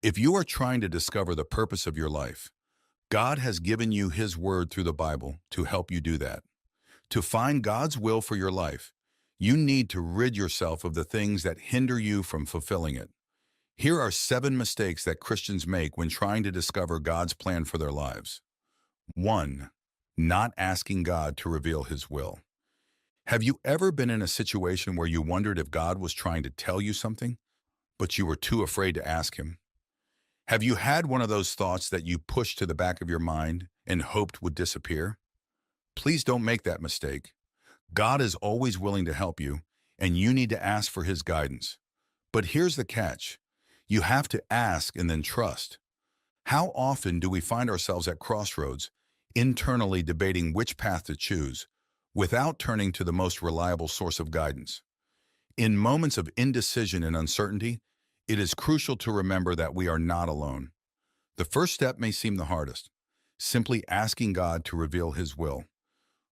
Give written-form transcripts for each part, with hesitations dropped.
If you are trying to discover the purpose of your life, God has given you His Word through the Bible to help you do that. To find God's will for your life, you need to rid yourself of the things that hinder you from fulfilling it. Here are 7 mistakes that Christians make when trying to discover God's plan for their lives. 1. Not asking God to reveal His will. Have you ever been in a situation where you wondered if God was trying to tell you something, but you were too afraid to ask Him? Have you had one of those thoughts that you pushed to the back of your mind and hoped would disappear? Please don't make that mistake. God is always willing to help you, and you need to ask for His guidance. But here's the catch. You have to ask and then trust. How often do we find ourselves at crossroads, internally debating which path to choose, without turning to the most reliable source of guidance? In moments of indecision and uncertainty, it is crucial to remember that we are not alone. The first step may seem the hardest, simply asking God to reveal His will.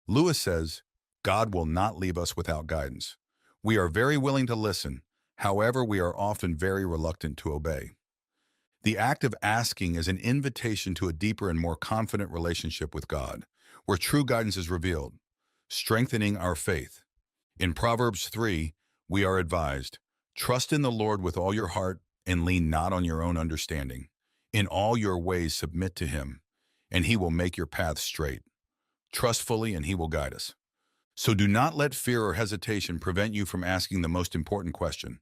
Lewis says, God will not leave us without guidance. We are very willing to listen, however, we are often very reluctant to obey. The act of asking is an invitation to a deeper and more confident relationship with God, where true guidance is revealed, strengthening our faith. In Proverbs 3, we are advised, trust in the Lord with all your heart and lean not on your own understanding. In all your ways submit to Him, and He will make your path straight. Trust fully, and He will guide us. So do not let fear or hesitation prevent you from asking the most important question.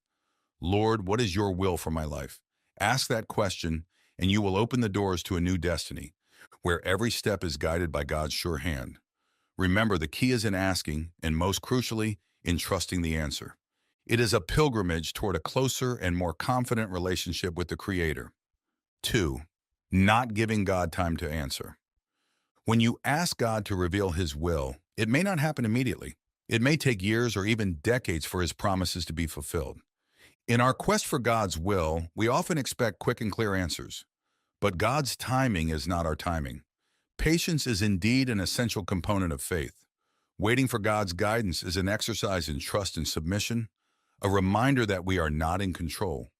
Lord, what is your will for my life? Ask that question, and you will open the doors to a new destiny, where every step is guided by God's sure hand. Remember, the key is in asking, and most crucially, in trusting the answer. It is a pilgrimage toward a closer and more confident relationship with the Creator. 2. Not giving God time to answer. When you ask God to reveal His will, it may not happen immediately. It may take years or even decades for His promises to be fulfilled. In our quest for God's will, we often expect quick and clear answers. But God's timing is not our timing. Patience is indeed an essential component of faith. Waiting for God's guidance is an exercise in trust and submission, a reminder that we are not in control.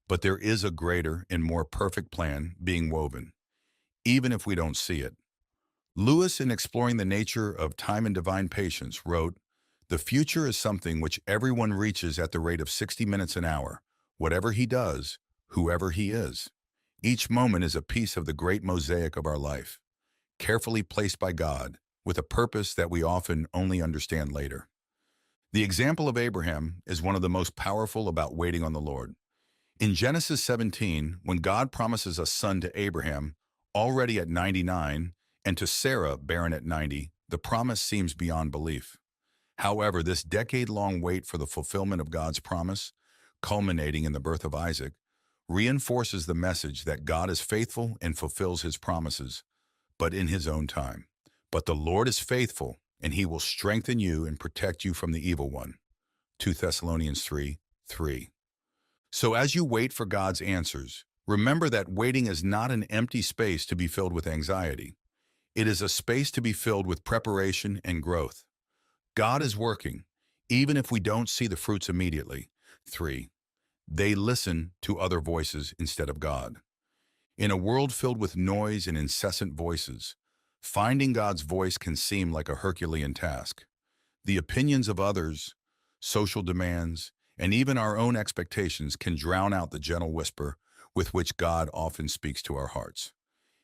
But there is a greater and more perfect plan being woven, even if we don't see it. Lewis, in exploring the nature of time and divine patience, wrote, "The future is something which everyone reaches at the rate of 60 minutes an hour, whatever he does, whoever he is. Each moment is a piece of the great mosaic of our life, carefully placed by God, with a purpose that we often only understand later." The example of Abraham is one of the most powerful about waiting on the Lord. In Genesis 17, when God promises a son to Abraham, already at 99, and to Sarah, barren at 90, the promise seems beyond belief. However, this decade-long wait for the fulfillment of God's promise, culminating in the birth of Isaac, reinforces the message that God is faithful and fulfills His promises, but in His own time. But the Lord is faithful, and He will strengthen you and protect you from the evil one. 2 Thessalonians 3:3. So as you wait for God's answers, remember that waiting is not an empty space to be filled with anxiety. It is a space to be filled with preparation and growth. God is working, even if we don't see the fruits immediately. 3. They listen to other voices instead of God. In a world filled with noise and incessant voices, finding God's voice can seem like a Herculean task. The opinions of others, social demands, and even our own expectations can drown out the gentle whisper with which God often speaks to our hearts.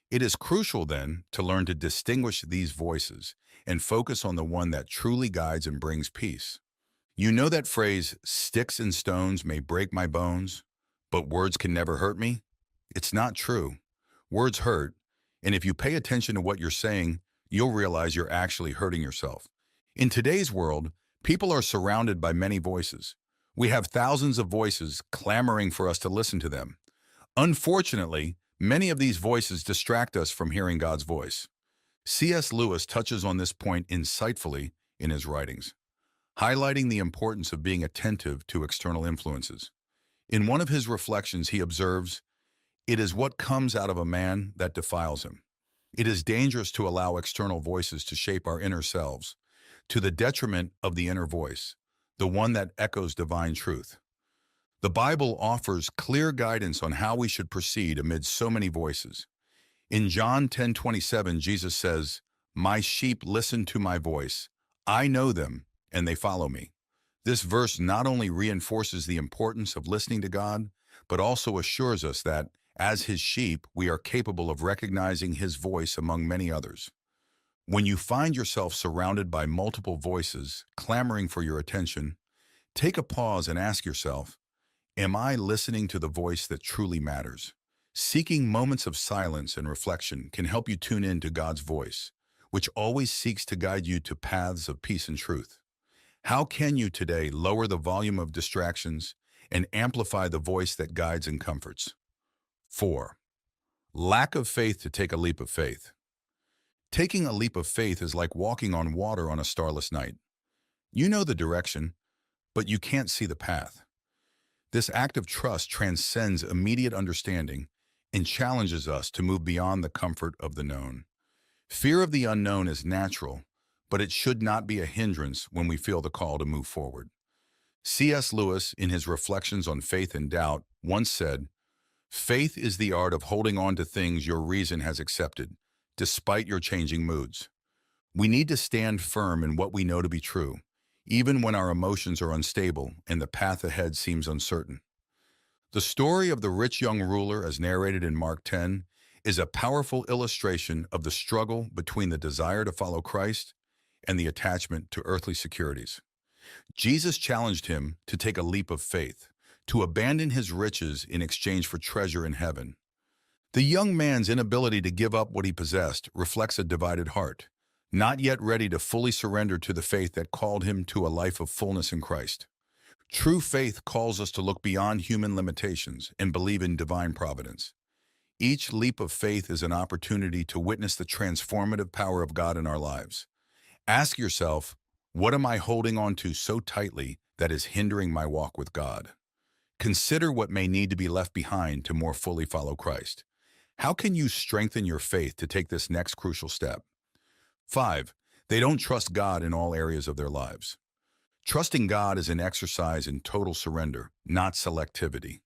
It is crucial, then, to learn to distinguish these voices and focus on the one that truly guides and brings peace. You know that phrase, "Sticks and stones may break my bones, but words can never hurt me"? It's not true. Words hurt, and if you pay attention to what you're saying, you'll realize you're actually hurting yourself. In today's world, people are surrounded by many voices. We have thousands of voices clamoring for us to listen to them. Unfortunately, many of these voices distract us from hearing God's voice. C.S. Lewis touches on this point insightfully in his writings, highlighting the importance of being attentive to external influences. In one of his reflections, he observes, "It is what comes out of a man that defiles him." It is dangerous to allow external voices to shape our inner selves, to the detriment of the inner voice, the one that echoes divine truth. The Bible offers clear guidance on how we should proceed amid so many voices. In John 10:27, Jesus says, "My sheep listen to my voice. I know them, and they follow me." This verse not only reinforces the importance of listening to God, but also assures us that, as His sheep, we are capable of recognizing His voice among many others. When you find yourself surrounded by multiple voices clamoring for your attention, take a pause and ask yourself, am I listening to the voice that truly matters? Seeking moments of silence and reflection can help you tune in to God's voice, which always seeks to guide you to paths of peace and truth. How can you today lower the volume of distractions and amplify the voice that guides and comforts? 4. Lack of faith to take a leap of faith. Taking a leap of faith is like walking on water on a starless night. You know the direction, but you can't see the path. This act of trust transcends immediate understanding and challenges us to move beyond the comfort of the known. Fear of the unknown is natural, but it should not be a hindrance when we feel the call to move forward. C.S. Lewis, in his Reflections on Faith and Doubt, once said, "Faith is the art of holding on to things your reason has accepted, despite your changing moods." We need to stand firm in what we know to be true, even when our emotions are unstable and the path ahead seems uncertain. The story of the rich young ruler, as narrated in Mark 10, is a powerful illustration of the struggle between the desire to follow Christ and the attachment to earthly securities. Jesus challenged him to take a leap of faith, to abandon his riches in exchange for treasure in heaven. The young man's inability to give up what he possessed reflects a divided heart, not yet ready to fully surrender to the faith that called him to a life of fullness in Christ. True faith calls us to look beyond human limitations and believe in divine providence. Each leap of faith is an opportunity to witness the transformative power of God in our lives. Ask yourself, what am I holding on to so tightly that is hindering my walk with God? Consider what may need to be left behind to more fully follow Christ. How can you strengthen your faith to take this next crucial step? 5. They don't trust God in all areas of their lives. Trusting God is an exercise in total surrender, not selectivity.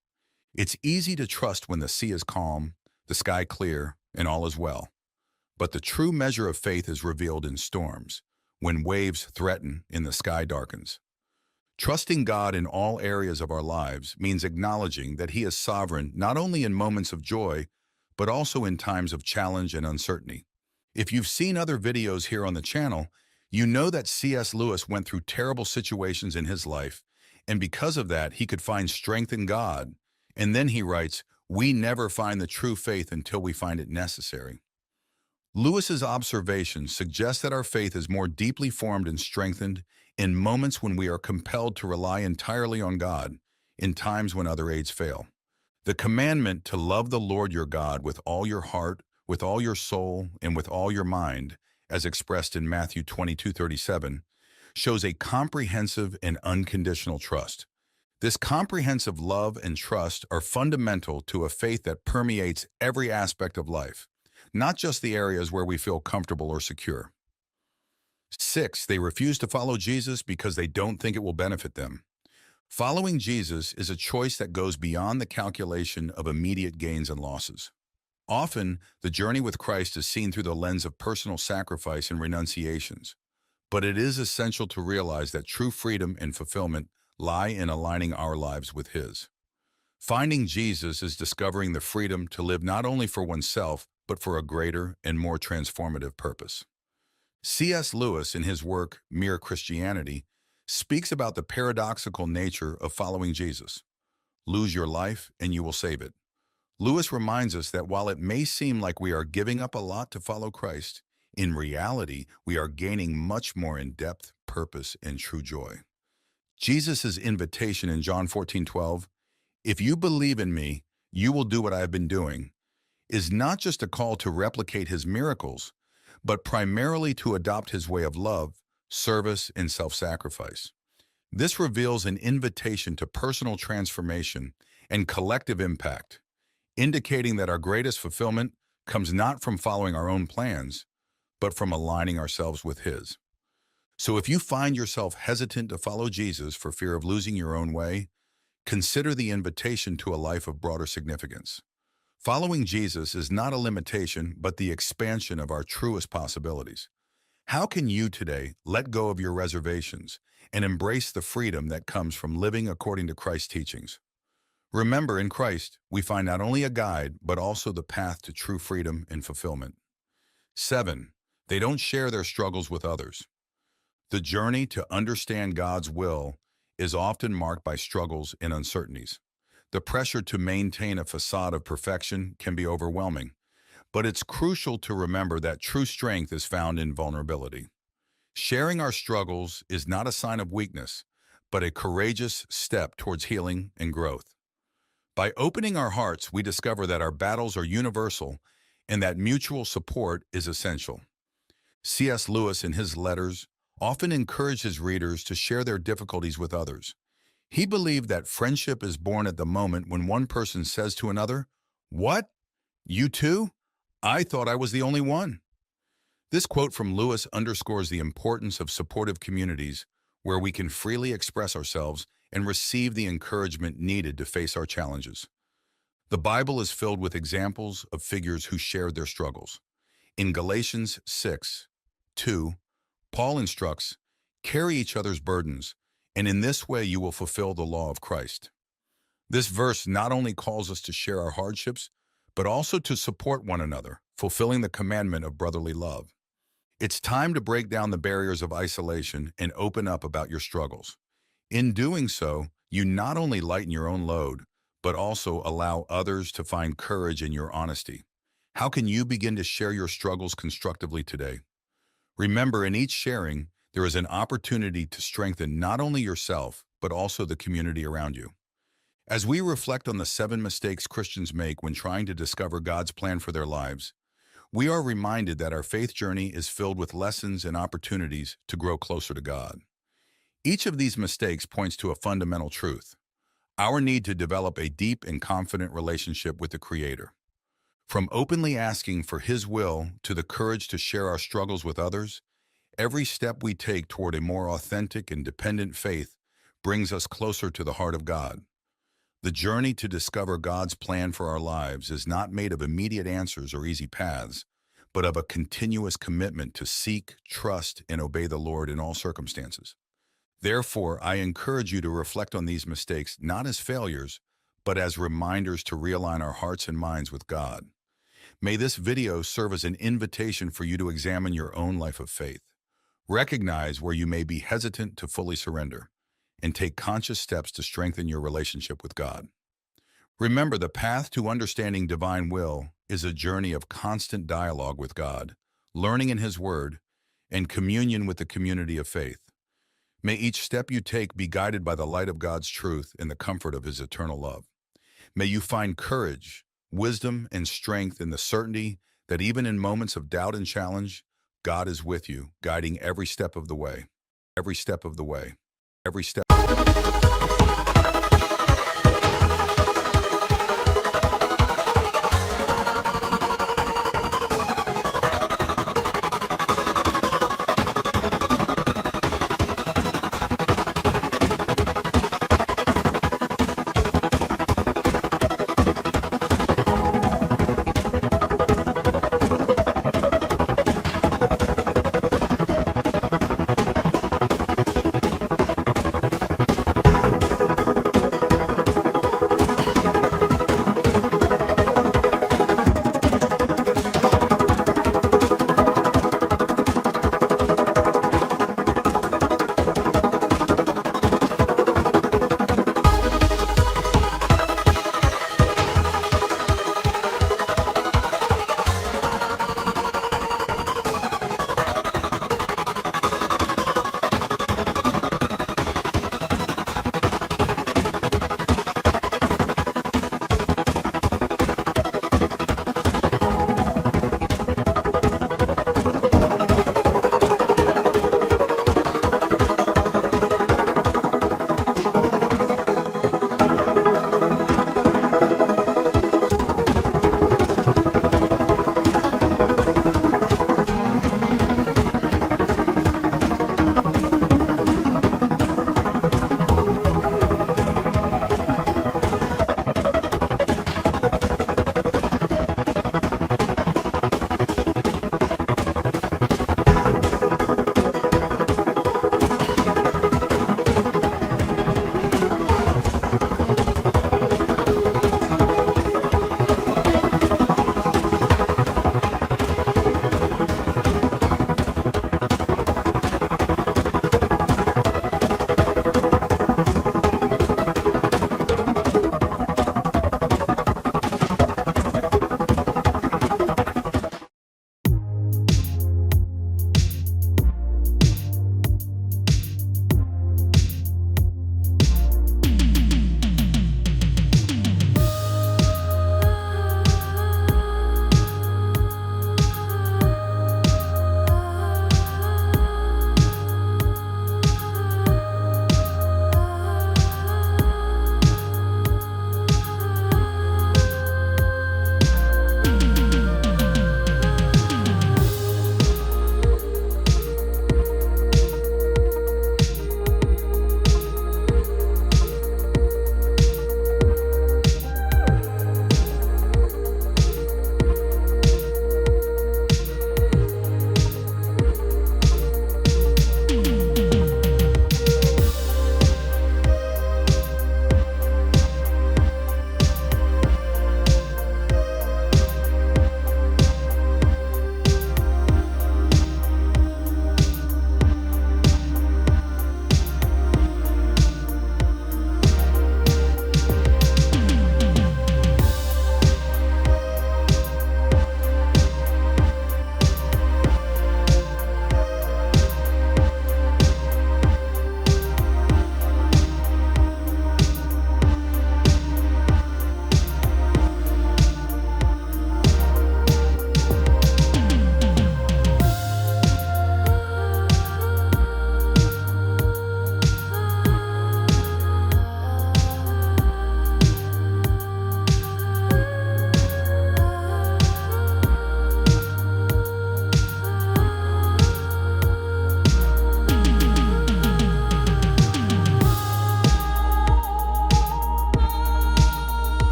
It's easy to trust when the sea is calm, the sky clear, and all is well. But the true measure of faith is revealed in storms, when waves threaten and the sky darkens. Trusting God in all areas of our lives means acknowledging that He is sovereign not only in moments of joy, but also in times of challenge and uncertainty. If you've seen other videos here on the channel, you know that C.S. Lewis went through terrible situations in his life, and because of that, he could find strength in God. And then he writes, "We never find the true faith until we find it necessary." Lewis's observations suggest that our faith is more deeply formed and strengthened in moments when we are compelled to rely entirely on God, in times when other aids fail. The commandment to love the Lord your God with all your heart, with all your soul, and with all your mind, as expressed in Matthew 22:37, shows a comprehensive and unconditional trust. This comprehensive love and trust are fundamental to a faith that permeates every aspect of life, not just the areas where we feel comfortable or secure. 6. They refuse to follow Jesus because they don't think it will benefit them. Following Jesus is a choice that goes beyond the calculation of immediate gains and losses. Often, the journey with Christ is seen through the lens of personal sacrifice and renunciations, but it is essential to realize that true freedom and fulfillment lie in aligning our lives with His. Finding Jesus is discovering the freedom to live not only for oneself, but for a greater and more transformative purpose. C.S. Lewis, in his work Mere Christianity, speaks about the paradoxical nature of following Jesus. Lose your life and you will save it. Lewis reminds us that while it may seem like we are giving up a lot to follow Christ, in reality, we are gaining much more in depth, purpose, and true joy. Jesus' invitation in John 14:12, "If you believe in me, you will do what I have been doing," is not just a call to replicate His miracles, but primarily to adopt His way of love, service, and self-sacrifice. This reveals an invitation to personal transformation and collective impact, indicating that our greatest fulfillment comes not from following our own plans, but from aligning ourselves with His. So if you find yourself hesitant to follow Jesus for fear of losing your own way, Consider the invitation to a life of broader significance. Following Jesus is not a limitation, but the expansion of our truest possibilities. How can you today let go of your reservations and embrace the freedom that comes from living according to Christ's teachings? Remember, in Christ, we find not only a guide, but also the path to true freedom and fulfillment. 7. They don't share their struggles with others. The journey to understand God's will is often marked by struggles and uncertainties. The pressure to maintain a facade of perfection can be overwhelming, but it's crucial to remember that true strength is found in vulnerability. Sharing our struggles is not a sign of weakness, but a courageous step towards healing and growth. By opening our hearts, we discover that our battles are universal and that mutual support is essential. C.S. Lewis, in his letters, often encouraged his readers to share their difficulties with others. He believed that friendship is born at the moment when one person says to another, "What? You too? I thought I was the only one." This quote from Lewis underscores the importance of supportive communities where we can freely express ourselves and receive the encouragement needed to face our challenges. The Bible is filled with examples of figures who shared their struggles. In Galatians 6:2, Paul instructs, "Carry each other's burdens, and in this way you will fulfill the law of Christ." This verse not only calls us to share our hardships, but also to support one another, fulfilling the commandment of brotherly love. It's time to break down the barriers of isolation and open up about your struggles. In doing so, you not only lighten your own load, but also allow others to find courage in your honesty. How can you begin to share your struggles constructively today? Remember, in each sharing, there is an opportunity to strengthen not only yourself, but also the community around you. As we reflect on the 7 mistakes Christians make when trying to discover God's plan for their lives, we are reminded that our faith journey is filled with lessons and opportunities to grow closer to God. Each of these mistakes points to a fundamental truth: our need to develop a deep and confident relationship with the Creator. From openly asking for His will to the courage to share our struggles with others, every step we take toward a more authentic and dependent faith brings us closer to the heart of God. The journey to discover God's plan for our lives is not made of immediate answers or easy paths, but of a continuous commitment to seek, trust, and obey the Lord in all circumstances. Therefore, I encourage you to reflect on these mistakes not as failures, but as reminders to realign our hearts and minds with God. May this video serve as an invitation for you to examine your own life of faith. Recognize where you may be hesitant to fully surrender, and take conscious steps to strengthen your relationship with God. Remember, the path to understanding divine will is a journey of constant dialogue with God, learning in His Word, and communion with the community of faith. May each step you take be guided by the light of God's truth and the comfort of His eternal love. May you find courage, wisdom, and strength in the certainty that even in moments of doubt and challenge, God is with you, guiding every step of the way, every step of the way, every step.